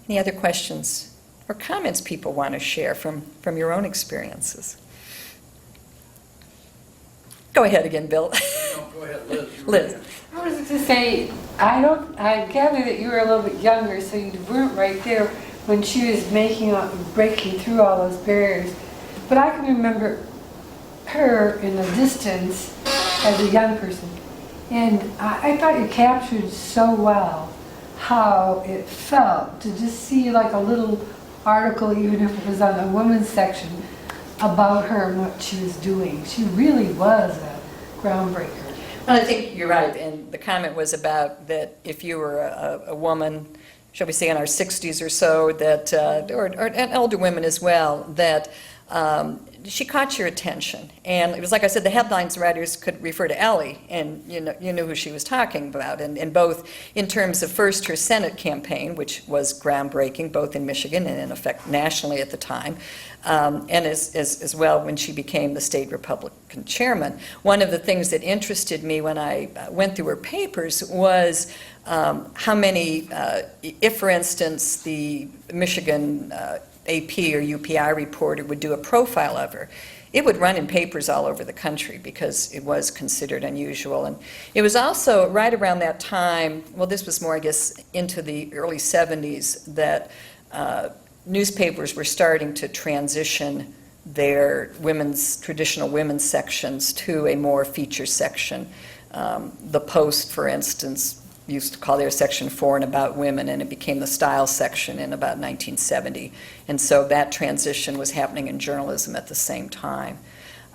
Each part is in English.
Any other questions or comments people want to share from your own experiences? Go ahead again, Bill. No, go ahead, Liz. Liz. I was to say, I gather that you were a little bit younger, so you weren't right there when she was breaking through all those barriers. But I can remember her in the distance as a young person. And I thought you captured so well how it felt to just see like a little article, even if it was on the women's section, about her and what she was doing. She really was a groundbreaker. Well, I think you're right, and the comment was about that if you were a woman, shall we say in our 60s or so, that and elder women as well, that she caught your attention. And it was like I said, the headlines writers could refer to Elly, and you knew who she was talking about, and both in terms of first her Senate campaign, which was groundbreaking, both in Michigan and in effect nationally at the time, and as well when she became the state Republican chairman. One of the things that interested me when I went through her papers was how many, if for instance the Michigan AP or UPI reporter would do a profile of her, it would run in papers all over the country because it was considered unusual. And it was also right around that time, well, this was more, I guess, into the early 70s, that newspapers were starting to transition their traditional women's sections to a more feature section. The Post, for instance, used to call their section For and About Women, and it became the Style section in about 1970. And so that transition was happening in journalism at the same time.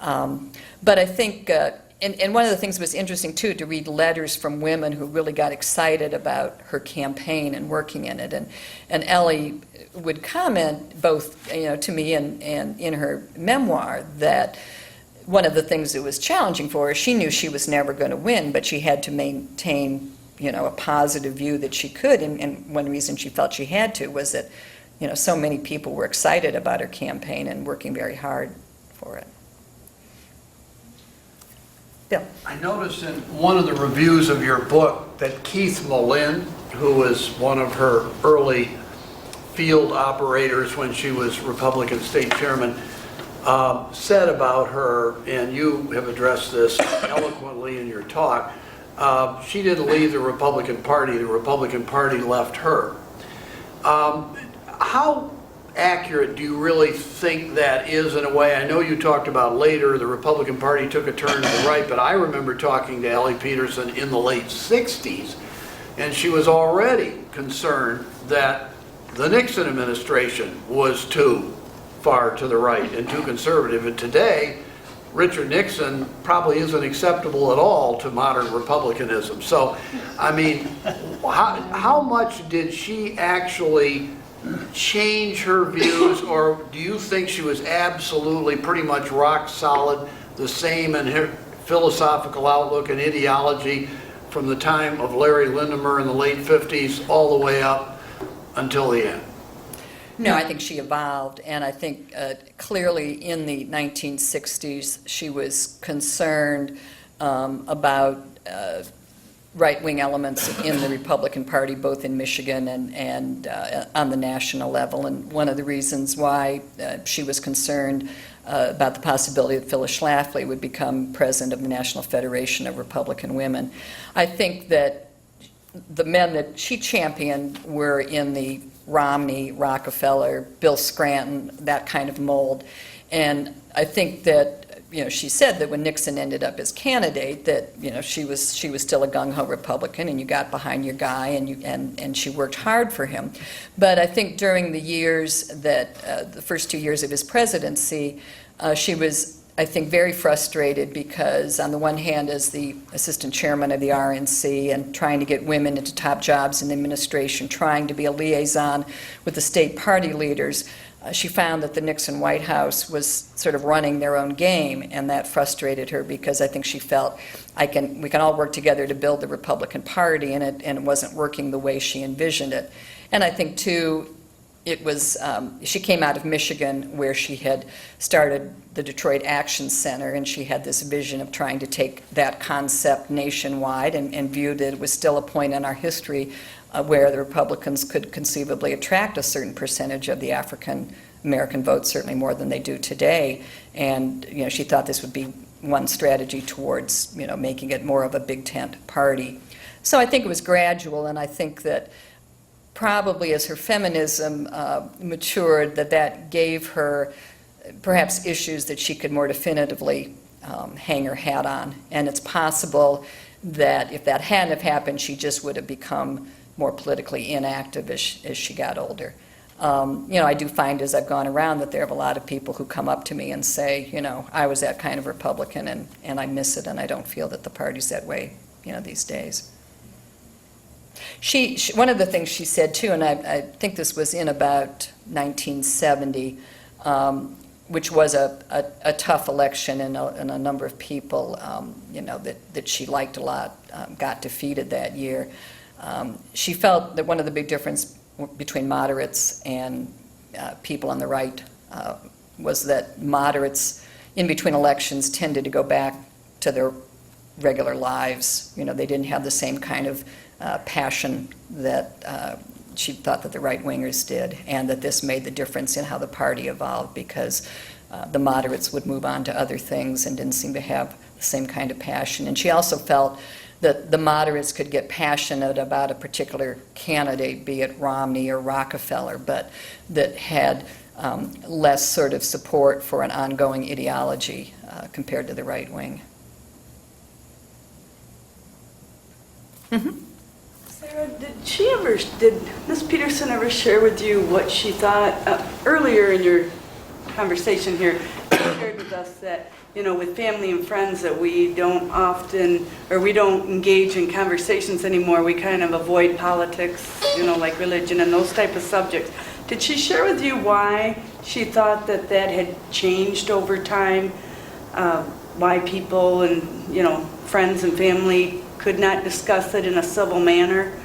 But I think, and one of the things that was interesting too, to read letters from women who really got excited about her campaign and working in it. And Elly would comment both to me and in her memoir that one of the things that was challenging for her, she knew she was never going to win, but she had to maintain a positive view that she could, and one reason she felt she had to was that, so many people were excited about her campaign and working very hard for it. Bill. I noticed in one of the reviews of your book that Keith Mullin, who was one of her early field operators when she was Republican state chairman, said about her, and you have addressed this eloquently in your talk, she didn't leave the Republican Party left her. How accurate do you really think that is in a way? I know you talked about later the Republican Party took a turn to the right, but I remember talking to Elly Peterson in the late 60s, and she was already concerned that the Nixon administration was too far to the right and too conservative, and today Richard Nixon probably isn't acceptable at all to modern republicanism. So, I mean, how much did she actually change her views, or do you think she was absolutely pretty much rock solid, the same in her philosophical outlook and ideology from the time of Larry Lindemer in the late 50s all the way up until the end? No, I think she evolved, and I think clearly in the 1960s she was concerned about right-wing elements in the Republican Party, both in Michigan and on the national level. And one of the reasons why she was concerned about the possibility that Phyllis Schlafly would become president of the National Federation of Republican Women. I think that the men that she championed were in the Romney, Rockefeller, Bill Scranton, that kind of mold. And I think that, she said that when Nixon ended up as candidate, that, she was still a gung-ho Republican, and you got behind your guy, and she worked hard for him. But I think during the years that, the first 2 years of his presidency, she was, I think, very frustrated because on the one hand, as the assistant chairman of the RNC and trying to get women into top jobs in the administration, trying to be a liaison with the state party leaders, she found that the Nixon White House was sort of running their own game, and that frustrated her because I think she felt we can all work together to build the Republican Party, and it wasn't working the way she envisioned it. And I think too, it was, she came out of Michigan where she had started the Detroit Action Center, and she had this vision of trying to take that concept nationwide and viewed that it was still a point in our history where the Republicans could conceivably attract a certain percentage of the African American vote, certainly more than they do today. And she thought this would be one strategy towards making it more of a big tent party. So I think it was gradual, and I think that probably as her feminism matured, that gave her perhaps issues that she could more definitively hang her hat on. And it's possible that if that hadn't have happened, she just would have become more politically inactive as she got older. I do find as I've gone around that there are a lot of people who come up to me and say, I was that kind of Republican and I miss it, and I don't feel that the party's that way, these days. She one of the things she said too, and I think this was in about 1970, which was a tough election, and a number of people, that she liked a lot, got defeated that year. She felt that one of the big differences between moderates and people on the right was that moderates in between elections tended to go back to their regular lives. They didn't have the same kind of passion that she thought that the right-wingers did, and that this made the difference in how the party evolved, because the moderates would move on to other things and didn't seem to have the same kind of passion. And she also felt that the moderates could get passionate about a particular candidate, be it Romney or Rockefeller, but that had less sort of support for an ongoing ideology compared to the right wing. Mm-hmm. Sarah, did Ms. Peterson ever share with you what she thought, earlier in your conversation here, you shared with us that, with family and friends that we don't often, or we don't engage in conversations anymore, we kind of avoid politics, like religion and those type of subjects. Did she share with you why she thought that had changed over time? Why people and, friends and family could not discuss it in a civil manner?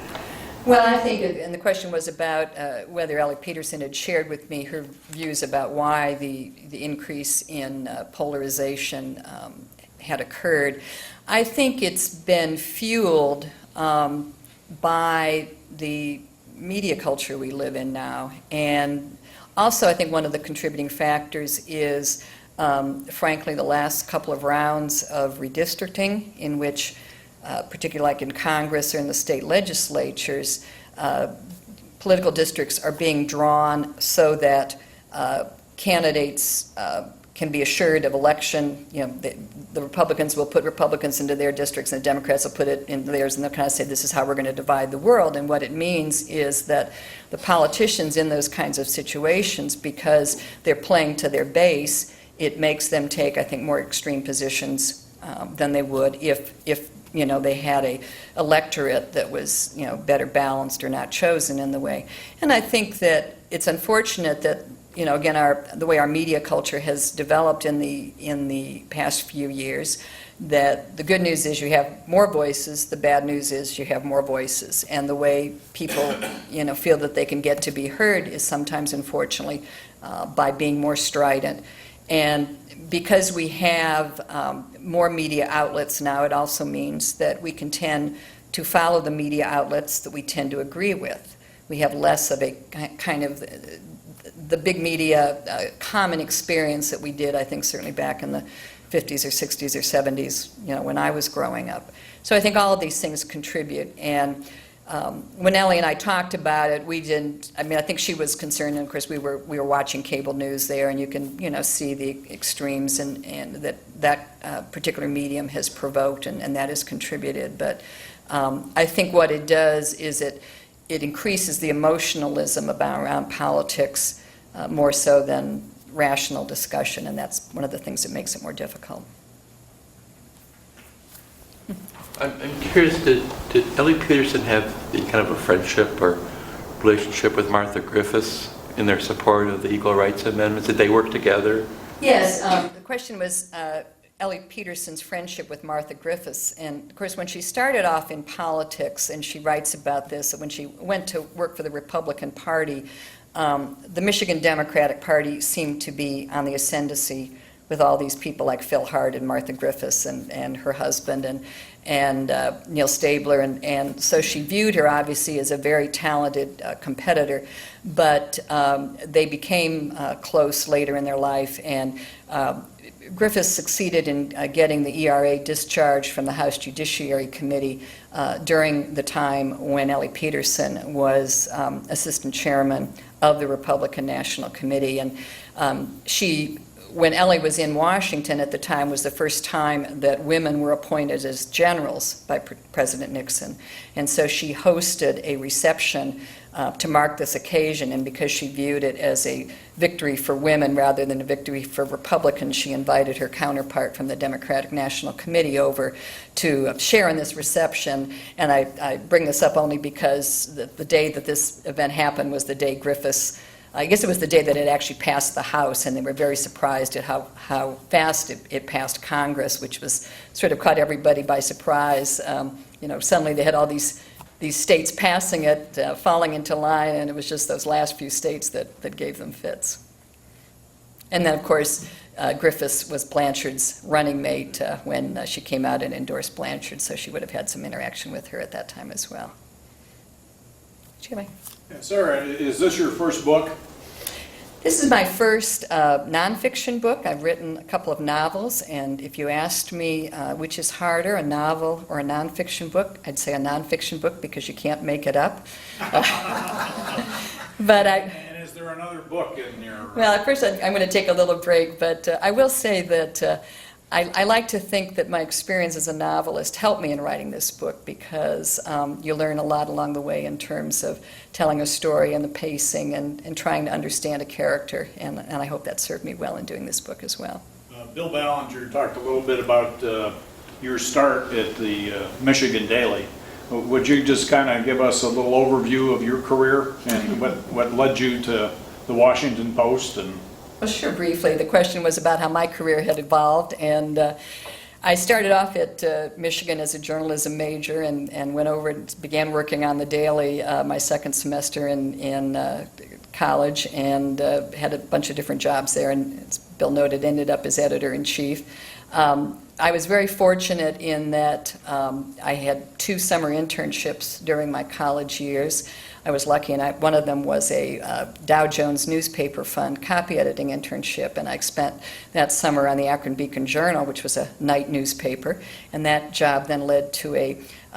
Well, I think, and the question was about whether Elly Peterson had shared with me her views about why the increase in polarization had occurred. I think it's been fueled by the media culture we live in now. And also, I think one of the contributing factors is, frankly, the last couple of rounds of redistricting, in which particularly like in Congress or in the state legislatures, political districts are being drawn so that candidates can be assured of election. The Republicans will put Republicans into their districts, and the Democrats will put it in theirs, and they'll kind of say, this is how we're going to divide the world. And what it means is that the politicians in those kinds of situations, because they're playing to their base, it makes them take, I think, more extreme positions than they would if they had a electorate that was, better balanced or not chosen in the way. And I think that it's unfortunate that, again, the way our media culture has developed in the past few years, that the good news is you have more voices, the bad news is you have more voices. And the way people, feel that they can get to be heard is sometimes, unfortunately, by being more strident. And because we have more media outlets now, it also means that we can tend to follow the media outlets that we tend to agree with. We have less of a kind of the big media common experience that we did, I think, certainly back in the 50s or 60s or 70s, when I was growing up. So I think all of these things contribute. And when Elly and I talked about it, we didn't. I think she was concerned, and of course we were watching cable news there, and you can see the extremes and that particular medium has provoked, and that has contributed. But I think what it does is it increases the emotionalism around politics more so than rational discussion, and that's one of the things that makes it more difficult. I'm curious, did Elly Peterson have the kind of a friendship or relationship with Martha Griffiths in their support of the Equal Rights Amendments? Did they work together? Yes, the question was Elly Peterson's friendship with Martha Griffiths. And of course, when she started off in politics, and she writes about this, that when she went to work for the Republican Party, the Michigan Democratic Party seemed to be on the ascendancy with all these people like Phil Hart and Martha Griffiths and her husband and Neil Stabler. And so she viewed her, obviously, as a very talented competitor. But they became close later in their life. And Griffiths succeeded in getting the ERA discharged from the House Judiciary Committee during the time when Elly Peterson was assistant chairman of the Republican National Committee. And when Elly was in Washington at the time, was the first time that women were appointed as generals by President Nixon. And so she hosted a reception to mark this occasion, and because she viewed it as a victory for women rather than a victory for Republicans, she invited her counterpart from the Democratic National Committee over to share in this reception. And I bring this up only because the day that this event happened was the day Griffiths, I guess it was the day that it actually passed the House, and they were very surprised at how fast it passed Congress, which was sort of caught everybody by surprise. Suddenly they had all these states passing it, falling into line, and it was just those last few states that gave them fits. And then, of course, Griffiths was Blanchard's running mate when she came out and endorsed Blanchard, so she would have had some interaction with her at that time as well. Jimmy? Yeah, Sarah, is this your first book? This is my first nonfiction book. I've written a couple of novels, and if you asked me which is harder, a novel or a nonfiction book, I'd say a nonfiction book because you can't make it up. And is there another book in your... Well, at first I'm going to take a little break, but I will say that I like to think that my experience as a novelist helped me in writing this book because you learn a lot along the way in terms of telling a story and the pacing and trying to understand a character, and I hope that served me well in doing this book as well. Bill Ballinger talked a little bit about your start at the Michigan Daily. Would you just kind of give us a little overview of your career and what led you to the Washington Post? Well, sure, briefly. The question was about how my career had evolved, and I started off at Michigan as a journalism major and went over and began working on the Daily my second semester in college, and had a bunch of different jobs there, and as Bill noted, ended up as editor-in-chief. I was very fortunate in that I had 2 summer internships during my college years. I was lucky, and one of them was a Dow Jones newspaper fund copy editing internship, and I spent that summer on the Akron Beacon-Journal, which was a night newspaper, and that job then led to a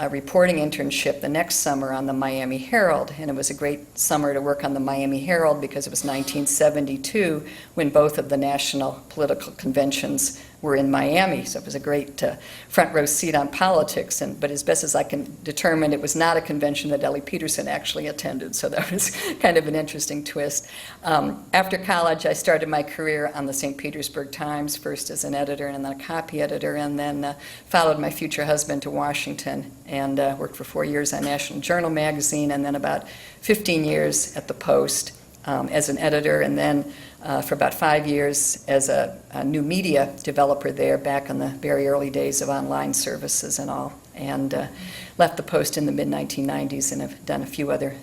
reporting internship the next summer on the Miami Herald, and it was a great summer to work on the Miami Herald because it was 1972 when both of the national political conventions were in Miami, so it was a great front row seat on politics. But as best as I can determine, it was not a convention that Elly Peterson actually attended, so that was kind of an interesting twist. After college, I started my career on the St. Petersburg Times, first as an editor and then a copy editor, and then followed my future husband to Washington and worked for 4 years on National Journal magazine, and then about 15 years at the Post as an editor, and then for about 5 years as a new media developer there back in the very early days of online services and all, and left the Post in the mid-1990s and have done a few other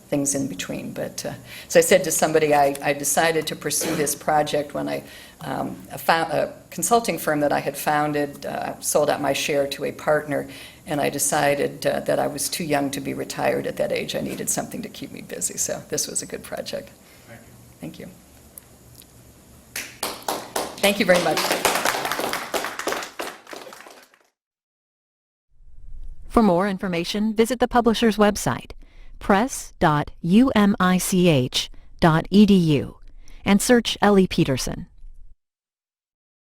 things in between. But so I said to somebody, I decided to pursue this project when I found a consulting firm that I had founded, sold out my share to a partner, and I decided that I was too young to be retired at that age. I needed something to keep me busy, so this was a good project. Thank you. Thank you very much. For more information, visit the publisher's website, press.umich.edu, and search Elly Peterson.